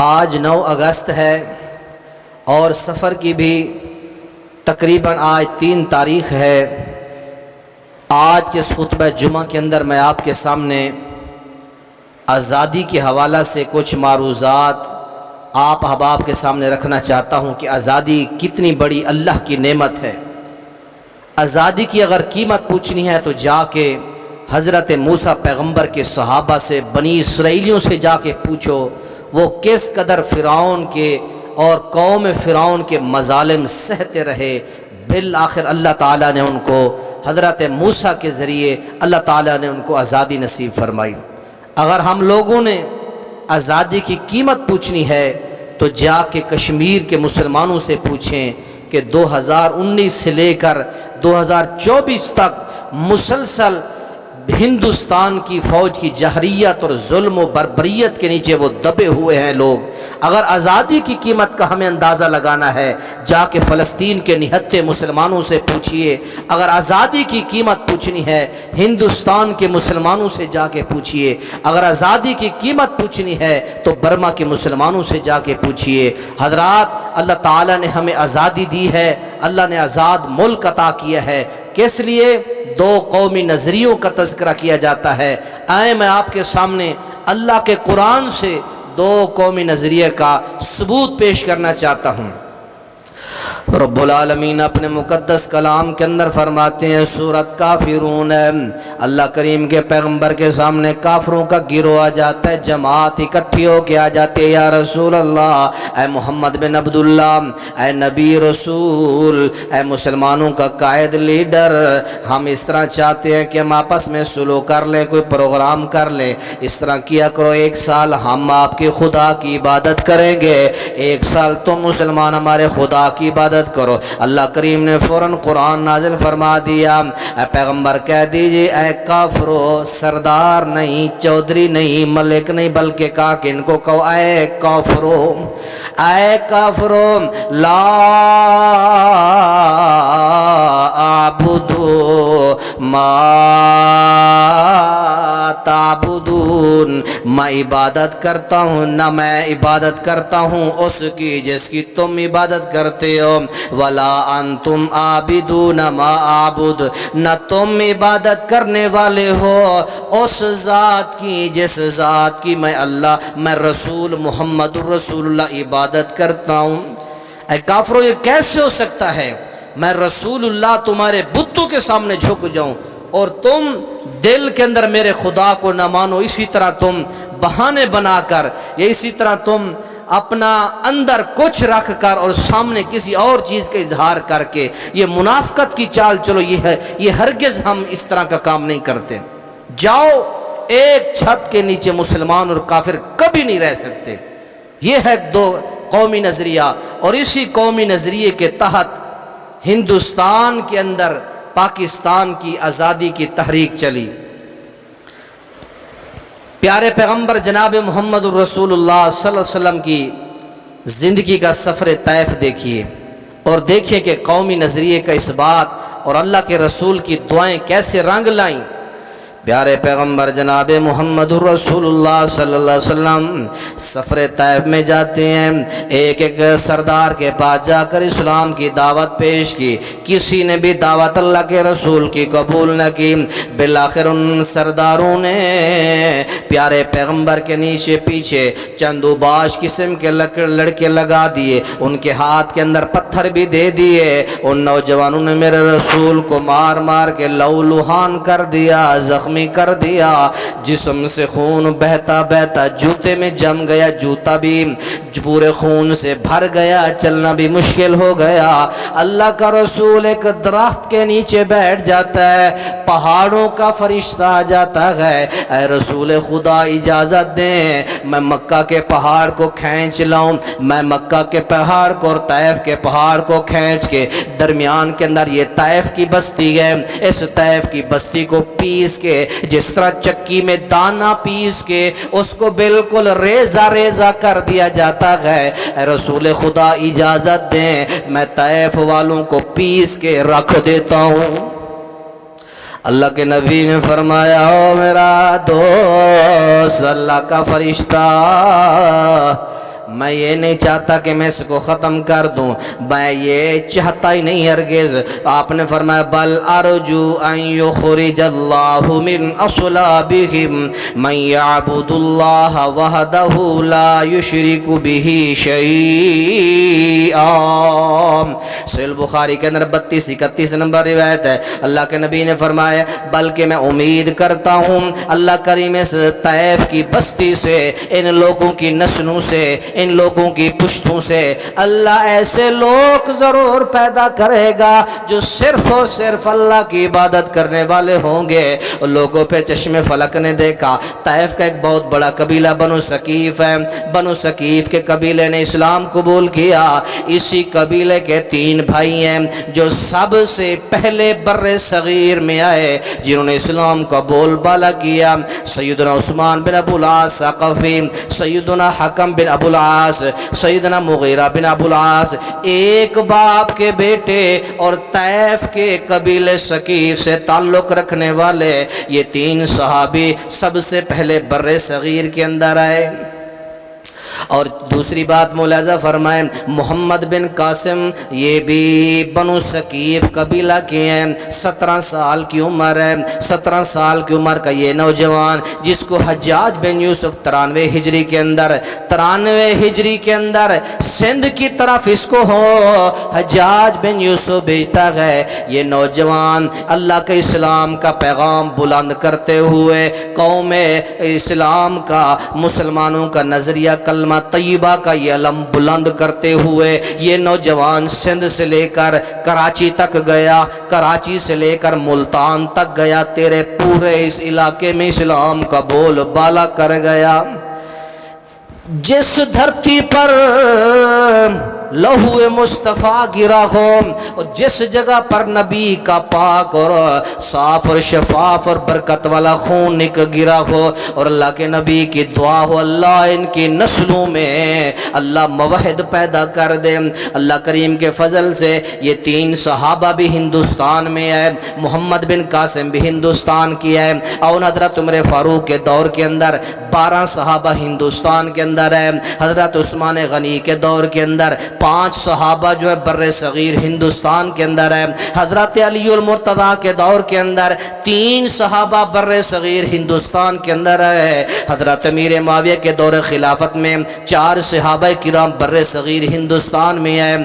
آج 9 اگست ہے اور سفر کی بھی تقریباً آج 3 تاریخ ہے۔ آج کے خطبہ جمعہ کے اندر میں آپ کے سامنے آزادی کے حوالہ سے کچھ معروضات آپ احباب کے سامنے رکھنا چاہتا ہوں کہ آزادی کتنی بڑی اللہ کی نعمت ہے۔ آزادی کی اگر قیمت پوچھنی ہے تو جا کے حضرت موسیٰ پیغمبر کے صحابہ سے، بنی اسرائیلیوں سے جا کے پوچھو وہ کس قدر فرعون کے اور قوم فرعون کے مظالم سہتے رہے۔ بالآخر اللہ تعالیٰ نے ان کو حضرت موسیٰ کے ذریعے اللہ تعالیٰ نے ان کو آزادی نصیب فرمائی۔ اگر ہم لوگوں نے آزادی کی قیمت پوچھنی ہے تو جا کے کشمیر کے مسلمانوں سے پوچھیں کہ 2019 سے لے کر 2024 تک مسلسل ہندوستان کی فوج کی جہریت اور ظلم و بربریت کے نیچے وہ دبے ہوئے ہیں لوگ۔ اگر آزادی کی قیمت کا ہمیں اندازہ لگانا ہے جا کے فلسطین کے نہتے مسلمانوں سے پوچھئے۔ اگر آزادی کی قیمت پوچھنی ہے ہندوستان کے مسلمانوں سے جا کے پوچھئے۔ اگر آزادی کی قیمت پوچھنی ہے تو برما کے مسلمانوں سے جا کے پوچھئے۔ حضرات، اللہ تعالیٰ نے ہمیں آزادی دی ہے، اللہ نے آزاد ملک عطا کیا ہے۔ کس لیے؟ 2 قومی نظریوں کا تذکرہ کیا جاتا ہے۔ آئیں میں آپ کے سامنے اللہ کے قرآن سے 2 قومی نظریے کا ثبوت پیش کرنا چاہتا ہوں۔ رب العالمین اپنے مقدس کلام کے اندر فرماتے ہیں، سورۃ کافرون، اللہ کریم کے پیغمبر کے سامنے کافروں کا گروہ آ جاتا ہے، جماعت اکٹھی ہو کے آ جاتے ہیں، یا رسول اللہ، اے محمد بن عبداللہ، اے نبی رسول، اے مسلمانوں کا قائد لیڈر، ہم اس طرح چاہتے ہیں کہ ہم آپس میں سلو کر لیں، کوئی پروگرام کر لیں، اس طرح کیا کرو، 1 سال ہم آپ کے خدا کی عبادت کریں گے، 1 سال تم مسلمان ہمارے خدا کی عبادت کرو۔ اللہ کریم نے فوراً قرآن نازل فرما دیا، اے پیغمبر کہہ دیجئے، اے کافرو، سردار نہیں، چودھری نہیں، ملک نہیں، بلکہ کہا کہ ان کو کہو، اے کافرو، اے کافرو، لا اعبدو ما تعبدون، میں عبادت کرتا ہوں نہ میں عبادت کرتا ہوں اس کی جس کی تم عبادت کرتے ہو، ولا انتم عابدون ما اعبد، نہ تم عبادت کرنے والے ہو اس ذات کی جس ذات کی میں اللہ، میں رسول محمد رسول اللہ عبادت کرتا ہوں۔ اے کافرو، یہ کیسے ہو سکتا ہے میں رسول اللہ تمہارے بتوں کے سامنے جھک جاؤں اور تم دل کے اندر میرے خدا کو نہ مانو؟ اسی طرح تم بہانے بنا کر یا اسی طرح تم اپنا اندر کچھ رکھ کر اور سامنے کسی اور چیز کا اظہار کر کے یہ منافقت کی چال چلو، یہ ہرگز ہم اس طرح کا کام نہیں کرتے۔ جاؤ، ایک چھت کے نیچے مسلمان اور کافر کبھی نہیں رہ سکتے۔ یہ ہے 2 قومی نظریہ، اور اسی قومی نظریے کے تحت ہندوستان کے اندر پاکستان کی آزادی کی تحریک چلی۔ پیارے پیغمبر جناب محمد الرسول اللہ صلی اللہ علیہ وسلم کی زندگی کا سفر طیف دیکھیے اور دیکھیں کہ قومی نظریے کا اس بات اور اللہ کے رسول کی دعائیں کیسے رنگ لائیں۔ پیارے پیغمبر جناب محمد الرسول اللہ صلی اللہ علیہ وسلم سفر طیف میں جاتے ہیں، ایک ایک سردار کے پاس جا کر اسلام کی دعوت پیش کی، کسی نے بھی دعوت اللہ کے رسول کی قبول نہ کی۔ بالآخر ان سرداروں نے پیارے پیغمبر کے نیچے پیچھے چندو باش قسم کے لڑکے لگا دیے، ان کے ہاتھ کے اندر پتھر بھی دے دیے۔ ان نوجوانوں نے میرے رسول کو مار مار کے لہولہان کر دیا، زخمی کر دیا، جسم سے خون بہتا بہتا جوتے میں جم گیا، جوتا بھی پورے خون سے بھر گیا، چلنا بھی مشکل ہو گیا۔ اللہ کا رسول ایک درخت کے نیچے بیٹھ جاتا ہے، پہاڑوں کا فرشتہ آ جاتا ہے، اے رسول خدا اجازت دیں میں مکہ کے پہاڑ کو کھینچ لاؤں، میں مکہ کے پہاڑ کو اور طیف کے پہاڑ کو کھینچ کے درمیان کے اندر یہ طیف کی بستی ہے، اس طیف کی بستی کو پیس کے جس طرح چکی میں دانہ پیس کے اس کو بالکل ریزہ ریزہ کر دیا جاتا ہے، اے رسول خدا اجازت دیں میں طیف والوں کو پیس کے رکھ دیتا ہوں۔ اللہ کے نبی نے فرمایا، او میرا دوست اللہ کا فرشتہ، میں یہ نہیں چاہتا کہ میں اس کو ختم کر دوں، میں یہ چاہتا ہی نہیں ہرگز۔ آپ نے فرمایا بل ارجو ان یخرج اللہ من اصلابہم من یعبد اللہ وحدہ لا یشرک بہ شیئا۔ صحیح بخاری کے اندر 32-31 نمبر روایت ہے۔ اللہ کے نبی نے فرمایا بلکہ میں امید کرتا ہوں اللہ کریم اس طائف کی بستی سے، ان لوگوں کی نسلوں سے، ان لوگوں کی پشتوں سے اللہ ایسے لوگ ضرور پیدا کرے گا جو صرف اور صرف اللہ کی عبادت کرنے والے ہوں گے۔ لوگوں پہ چشم فلک نے دیکھا، طائف کا ایک بہت بڑا قبیلہ بنو ثقیف ہے، بنو ثقیف کے قبیلے نے اسلام قبول کیا۔ اسی قبیلے کے 3 بھائی ہیں جو سب سے پہلے بر صغیر میں آئے، جنہوں نے اسلام کا بول بالا کیا۔ سیدنا عثمان بن ابو العاص ثقفی، سیدنا حکم بن ابو العاص، سیدنا مغیرہ بن ابو العاص، ایک باپ کے بیٹے اور طائف کے قبیلے ثقیف سے تعلق رکھنے والے یہ 3 صحابی سب سے پہلے بر صغیر کے اندر آئے۔ اور دوسری بات ملاحظہ فرمائیں، محمد بن قاسم یہ بھی بنو ثقیف قبیلہ کے ہیں، 17 سال کی عمر ہے۔ 17 سال کی عمر کا یہ نوجوان جس کو حجاج بن یوسف 93 ہجری کے اندر 93 ہجری کے اندر سندھ کی طرف اس کو ہو حجاج بن یوسف بھیجتا ہے، یہ نوجوان اللہ کے اسلام کا پیغام بلند کرتے ہوئے قوم اسلام کا، مسلمانوں کا نظریہ کلمہ طیبہ کا یہ علم بلند کرتے ہوئے یہ نوجوان سندھ سے لے کر کراچی تک گیا، کراچی سے لے کر ملتان تک گیا، تیرے پورے اس علاقے میں اسلام کا بول بالا کر گیا۔ جس دھرتی پر لہو مصطفیٰ گرا ہو، اور جس جگہ پر نبی کا پاک اور صاف اور شفاف اور برکت والا خون گرا ہو، اور اللہ کے نبی کی دعا ہو اللہ ان کی نسلوں میں اللہ موحد پیدا کر دے۔ اللہ کریم کے فضل سے یہ 3 صحابہ بھی ہندوستان میں ہے، محمد بن قاسم بھی ہندوستان کی ہے، اور حضرت عمر فاروق کے دور کے اندر 12 صحابہ ہندوستان کے اندر ہے، حضرت عثمان غنی کے دور کے اندر 5 صحابہ جو ہے بر صغیر ہندوستان کے اندر ہے، حضرت علی المرتضیٰ کے دور کے اندر 3 صحابہ بر صغیر ہندوستان کے اندر ہے، حضرت امیر معاویہ کے دور خلافت میں 4 صحابہ کرام بر صغیر ہندوستان میں ہے،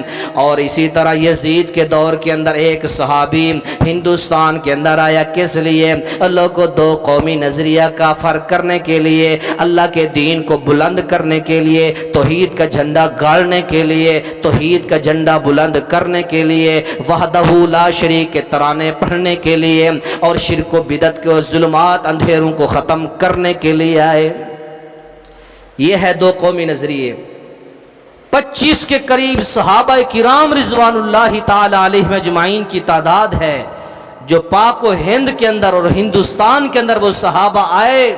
اور اسی طرح یزید کے دور کے اندر 1 صحابی ہندوستان کے اندر آیا۔ کس لیے؟ اللہ کو 2 قومی نظریہ کا فرق کرنے کے لیے، اللہ کے دین کو بلند کرنے کے لیے، توحید کا جھنڈا گاڑنے کے لیے، توحید کا جھنڈا بلند کرنے کے لیے، وحدہ لا شریک کے ترانے پڑھنے کے لیے، اور شرک و بدعت کے ظلمات اندھیروں کو ختم کرنے کے لیے آئے۔ یہ ہے 2 قومی نظریے۔ 25 کے قریب صحابہ کرام رضوان اللہ تعالی علیہم اجمعین کی تعداد ہے جو پاک و ہند کے اندر اور ہندوستان کے اندر وہ صحابہ آئے،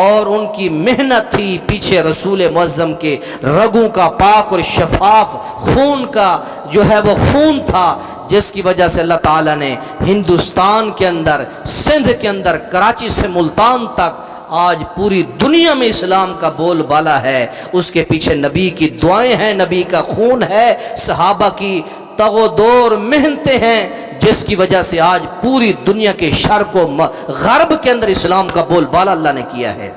اور ان کی محنت تھی پیچھے رسول معظم کے رگوں کا پاک اور شفاف خون کا جو ہے وہ خون تھا، جس کی وجہ سے اللہ تعالیٰ نے ہندوستان کے اندر، سندھ کے اندر، کراچی سے ملتان تک آج پوری دنیا میں اسلام کا بول بالا ہے۔ اس کے پیچھے نبی کی دعائیں ہیں، نبی کا خون ہے، صحابہ کی تگ و دور محنتیں ہیں، جس کی وجہ سے آج پوری دنیا کے شرق و غرب کے اندر اسلام کا بول بالا اللہ نے کیا ہے۔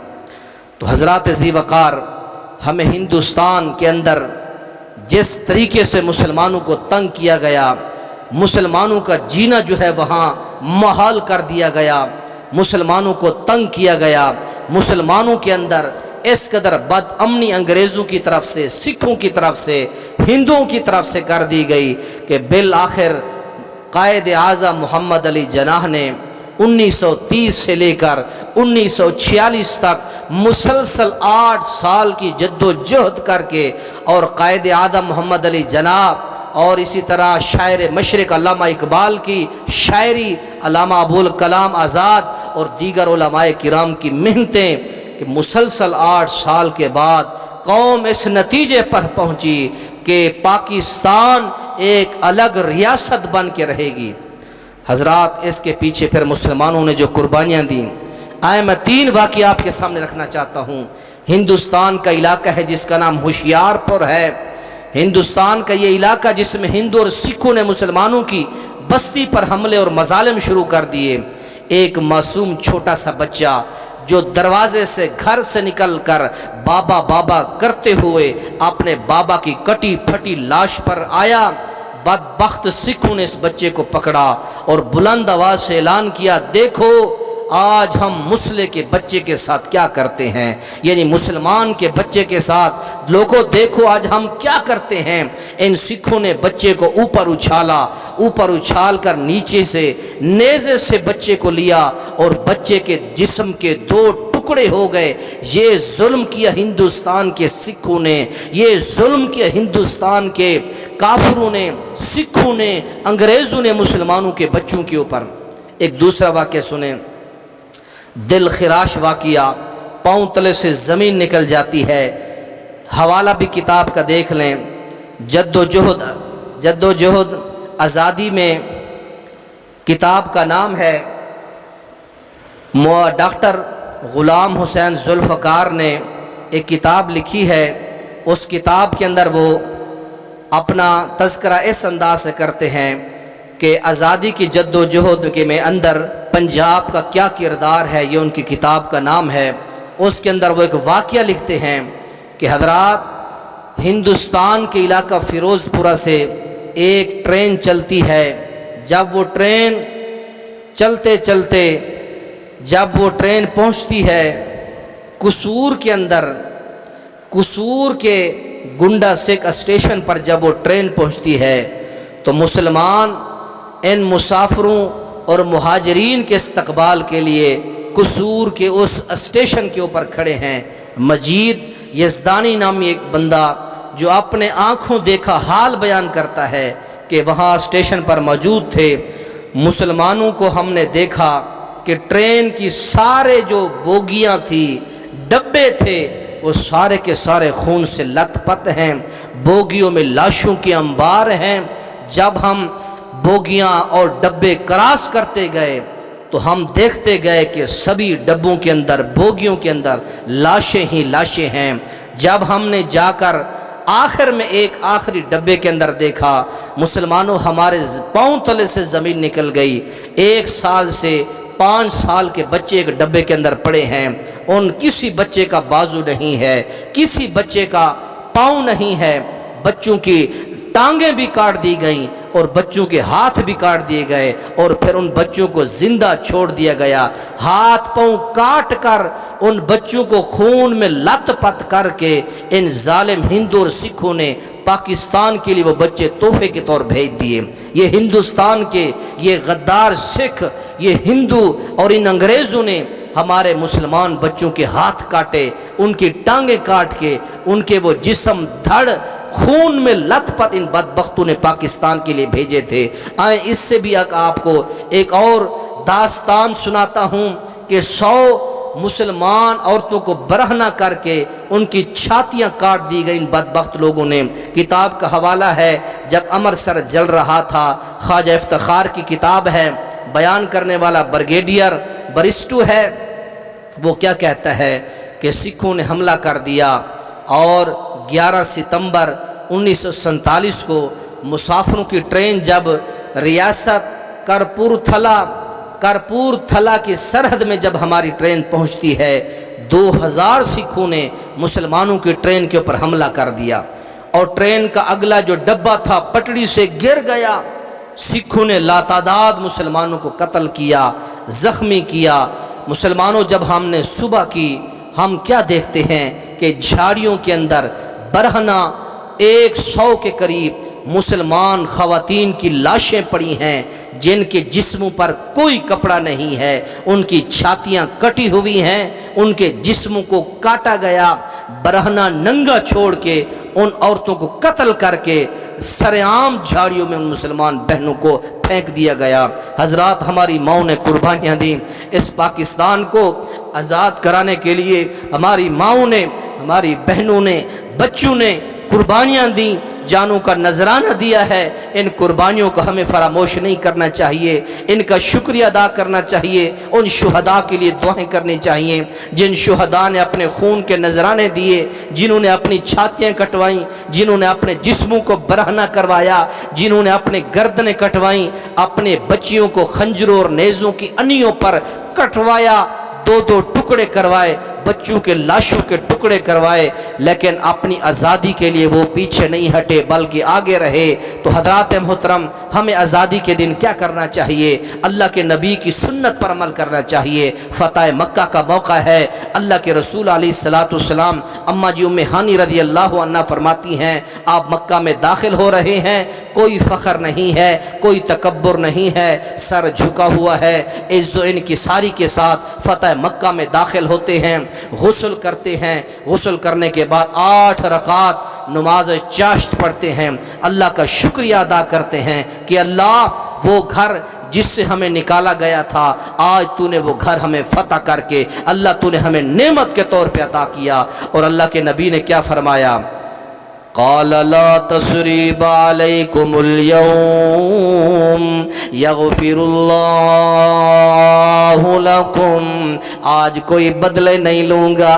تو حضرات ذی وقار، ہمیں ہندوستان کے اندر جس طریقے سے مسلمانوں کو تنگ کیا گیا، مسلمانوں کا جینا جو ہے وہاں محال کر دیا گیا، مسلمانوں کو تنگ کیا گیا، مسلمانوں کے اندر اس قدر بد امنی انگریزوں کی طرف سے، سکھوں کی طرف سے، ہندوؤں کی طرف سے کر دی گئی کہ بالآخر قائد اعظم محمد علی جناح نے 1930 سے لے کر 1946 تک مسلسل 8 سال کی جد و جہد کر کے، اور قائد اعظم محمد علی جناح اور اسی طرح شاعر مشرق علامہ اقبال کی شاعری، علامہ ابوالکلام آزاد اور دیگر علماء کرام کی محنتیں، کہ مسلسل 8 سال کے بعد قوم اس نتیجے پر پہنچی کہ پاکستان ایک الگ ریاست بن کے رہے گی۔ حضرات، اس کے پیچھے پھر مسلمانوں نے جو قربانیاں دیں، میں 3 واقعہ آپ کے سامنے رکھنا چاہتا ہوں۔ ہندوستان کا علاقہ ہے جس کا نام ہوشیار پور ہے، ہندوستان کا یہ علاقہ جس میں ہندو اور سکھوں نے مسلمانوں کی بستی پر حملے اور مظالم شروع کر دیے۔ ایک معصوم چھوٹا سا بچہ جو دروازے سے گھر سے نکل کر بابا بابا کرتے ہوئے اپنے بابا کی کٹی پھٹی لاش پر آیا، بدبخت سکھوں نے اس بچے کو پکڑا اور بلند آواز سے اعلان کیا، دیکھو آج ہم مسلح کے بچے کے ساتھ کیا کرتے ہیں، یعنی مسلمان کے بچے کے ساتھ لوگوں دیکھو آج ہم کیا کرتے ہیں۔ ان سکھوں نے بچے کو اوپر اچھال کر نیچے سے نیزے سے بچے کو لیا اور بچے کے جسم کے دو ٹکڑے ہو گئے۔ یہ ظلم کیا ہندوستان کے سکھوں نے، یہ ظلم کیا ہندوستان کے کافروں نے، سکھوں نے، انگریزوں نے مسلمانوں کے بچوں کے اوپر۔ ایک دوسرا واقعہ سنیں، دل خراش واقعہ، پاؤں تلے سے زمین نکل جاتی ہے۔ حوالہ بھی کتاب کا دیکھ لیں، جد و جہد آزادی میں، کتاب کا نام ہے ڈاکٹر غلام حسین ذوالفقار نے ایک کتاب لکھی ہے۔ اس کتاب کے اندر وہ اپنا تذکرہ اس انداز سے کرتے ہیں کہ آزادی کی جد و جہد کے میں اندر پنجاب کا کیا کردار ہے، یہ ان کی کتاب کا نام ہے۔ اس کے اندر وہ ایک واقعہ لکھتے ہیں کہ حضرات ہندوستان کے علاقہ فیروز پورہ سے ایک ٹرین چلتی ہے۔ جب وہ ٹرین چلتے چلتے جب وہ ٹرین پہنچتی ہے قصور کے اندر، قصور کے گنڈا سکھ اسٹیشن پر جب وہ ٹرین پہنچتی ہے تو مسلمان ان مسافروں اور مہاجرین کے استقبال کے لیے قصور کے اس اسٹیشن کے اوپر کھڑے ہیں۔ مجید یزدانی نامی ایک بندہ جو اپنے آنکھوں دیکھا حال بیان کرتا ہے کہ وہاں اسٹیشن پر موجود تھے۔ مسلمانوں کو ہم نے دیکھا کہ ٹرین کی سارے جو بوگیاں تھی، ڈبے تھے، وہ سارے کے سارے خون سے لت پت ہیں، بوگیوں میں لاشوں کے انبار ہیں۔ جب ہم بوگیاں اور ڈبے کراس کرتے گئے تو ہم دیکھتے گئے کہ سبھی ڈبوں کے اندر، بوگیوں کے اندر لاشیں ہی لاشیں ہیں۔ جب ہم نے جا کر آخر میں ایک آخری ڈبے کے اندر دیکھا، مسلمانوں ہمارے پاؤں تلے سے زمین نکل گئی۔ 1 سال سے 5 سال کے بچے ایک ڈبے کے اندر پڑے ہیں، ان کسی بچے کا بازو نہیں ہے، کسی بچے کا پاؤں نہیں ہے، بچوں کی ٹانگیں بھی کاٹ دی گئیں اور بچوں کے ہاتھ بھی کاٹ دیے گئے، اور پھر ان بچوں کو زندہ چھوڑ دیا گیا۔ ہاتھ پاؤں کاٹ کر ان بچوں کو خون میں لت پت کر کے ان ظالم ہندو اور سکھوں نے پاکستان کے لیے وہ بچے تحفے کے طور بھیج دیے۔ یہ ہندوستان کے یہ غدار سکھ، یہ ہندو اور ان انگریزوں نے ہمارے مسلمان بچوں کے ہاتھ کاٹے، ان کی ٹانگیں کاٹ کے ان کے وہ جسم دھڑ خون میں لت پت ان بدبختوں نے پاکستان کے لیے بھیجے تھے۔ آئیں اس سے بھی آپ کو ایک اور داستان سناتا ہوں کہ 100 مسلمان عورتوں کو برہنہ کر کے ان کی چھاتیاں کاٹ دی گئی ان بدبخت لوگوں نے۔ کتاب کا حوالہ ہے جب امرتسر جل رہا تھا، خواجہ افتخار کی کتاب ہے، بیان کرنے والا بریگیڈیئر برسٹو ہے۔ وہ کیا کہتا ہے کہ سکھوں نے حملہ کر دیا اور 11 ستمبر 1947 کو مسافروں کی ٹرین جب ریاست کرپور تھلا کی سرحد میں جب ہماری ٹرین پہنچتی ہے، 2000 سکھوں نے مسلمانوں کی ٹرین کے اوپر حملہ کر دیا اور ٹرین کا اگلا جو ڈبہ تھا پٹڑی سے گر گیا۔ سکھوں نے لاتعداد مسلمانوں کو قتل کیا، زخمی کیا۔ مسلمانوں جب ہم نے صبح کی، ہم کیا دیکھتے ہیں کہ جھاڑیوں کے اندر برہنہ 100 کے قریب مسلمان خواتین کی لاشیں پڑی ہیں جن کے جسموں پر کوئی کپڑا نہیں ہے، ان کی چھاتیاں کٹی ہوئی ہیں، ان کے جسموں کو کاٹا گیا، برہنہ ننگا چھوڑ کے ان عورتوں کو قتل کر کے سرعام جھاڑیوں میں ان مسلمان بہنوں کو پھینک دیا گیا۔ حضرات ہماری ماؤں نے قربانیاں دیں، اس پاکستان کو آزاد کرانے کے لیے ہماری ماؤں نے، ہماری بہنوں نے، بچوں نے قربانیاں دیں۔ جانوں کا نذرانہ دیا ہے، ان قربانیوں کو ہمیں فراموش نہیں کرنا چاہیے، ان کا شکریہ ادا کرنا چاہیے، ان شہداء کے لیے دعائیں کرنی چاہیے جن شہداء نے اپنے خون کے نذرانے دیے، جنہوں نے اپنی چھاتیاں کٹوائیں، جنہوں نے اپنے جسموں کو برہنہ کروایا، جنہوں نے اپنے گردنیں کٹوائیں، اپنے بچیوں کو خنجروں اور نیزوں کی انیوں پر کٹوایا، دو دو ٹکڑے کروائے، بچوں کے لاشوں کے ٹکڑے کروائے، لیکن اپنی آزادی کے لیے وہ پیچھے نہیں ہٹے بلکہ آگے رہے۔ تو حضرات محترم، ہمیں آزادی کے دن کیا کرنا چاہیے؟ اللہ کے نبی کی سنت پر عمل کرنا چاہیے۔ فتح مکہ کا موقع ہے، اللہ کے رسول علیہ السلام، اماں جی ام ہانی رضی اللہ عنہ فرماتی ہیں، آپ مکہ میں داخل ہو رہے ہیں، کوئی فخر نہیں ہے، کوئی تکبر نہیں ہے، سر جھکا ہوا ہے، عز و انکساری کے ساتھ فتح مکہ میں داخل ہوتے ہیں، غسل کرتے ہیں، غسل کرنے کے بعد 8 رکعات نماز چاشت پڑھتے ہیں، اللہ کا شکریہ ادا کرتے ہیں کہ اللہ وہ گھر جس سے ہمیں نکالا گیا تھا، آج تو نے وہ گھر ہمیں فتح کر کے اللہ تو نے ہمیں نعمت کے طور پہ عطا کیا۔ اور اللہ کے نبی نے کیا فرمایا؟ قال لا تثریب علیکم اليوم یغفر اللہ لکم، آج کوئی بدلے نہیں لوں گا،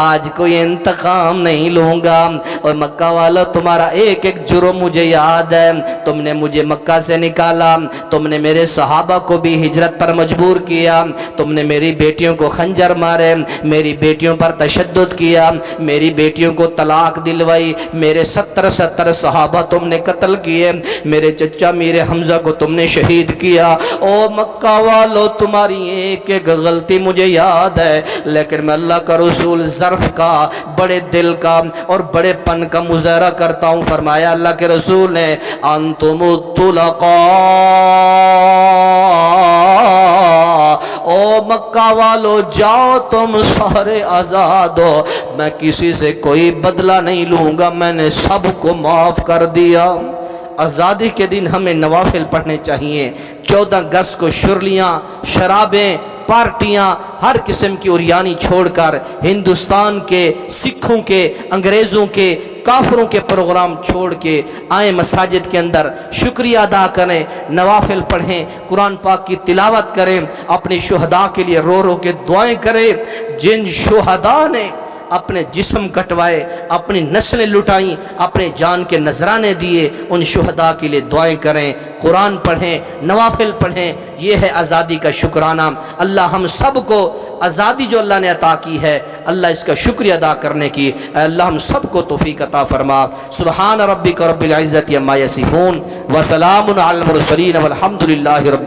آج کوئی انتقام نہیں لوں گا۔ اور مکہ والوں، تمہارا ایک ایک جرم مجھے یاد ہے، تم نے مجھے مکہ سے نکالا، تم نے میرے صحابہ کو بھی ہجرت پر مجبور کیا، تم نے میری بیٹیوں کو خنجر مارے، میری بیٹیوں پر تشدد کیا، میری بیٹیوں کو طلاق دلوائی، میرے 70 صحابہ تم نے قتل کیے، میرے چچا میرے حمزہ کو تم نے شہید کیا۔ او مکہ والو، تمہاری ایک ایک غلطی مجھے یاد ہے، لیکن میں اللہ کا رسول ظرف کا، بڑے دل کا اور بڑے پن کا مظاہرہ کرتا ہوں۔ فرمایا اللہ کے رسول نے، انتم الطلقاء، او مکہ والو جاؤ تم سارے آزاد ہو، میں کسی سے کوئی بدلہ نہیں لوں گا، میں نے سب کو معاف کر دیا۔ آزادی کے دن ہمیں نوافل پڑھنے چاہیے۔ 14 اگست کو شرلیاں، شرابیں، پارٹیاں، ہر قسم کی اوریانی چھوڑ کر ہندوستان کے، سکھوں کے، انگریزوں کے، کافروں کے پروگرام چھوڑ کے آئیں مساجد کے اندر، شکریہ ادا کریں، نوافل پڑھیں، قرآن پاک کی تلاوت کریں، اپنے شہداء کے لیے رو رو کے دعائیں کریں۔ جن شہداء نے اپنے جسم کٹوائے، اپنی نسلیں لٹائیں، اپنے جان کے نذرانے دیے، ان شہداء کے لیے دعائیں کریں، قرآن پڑھیں، نوافل پڑھیں۔ یہ ہے آزادی کا شکرانہ۔ اللہ ہم سب کو آزادی جو اللہ نے عطا کی ہے، اللہ اس کا شکریہ ادا کرنے کی اے اللہ ہم سب کو توفیق عطا فرما۔ سبحان ربک رب العزت عما یصفون وسلام علی المرسلین والحمد للہ رب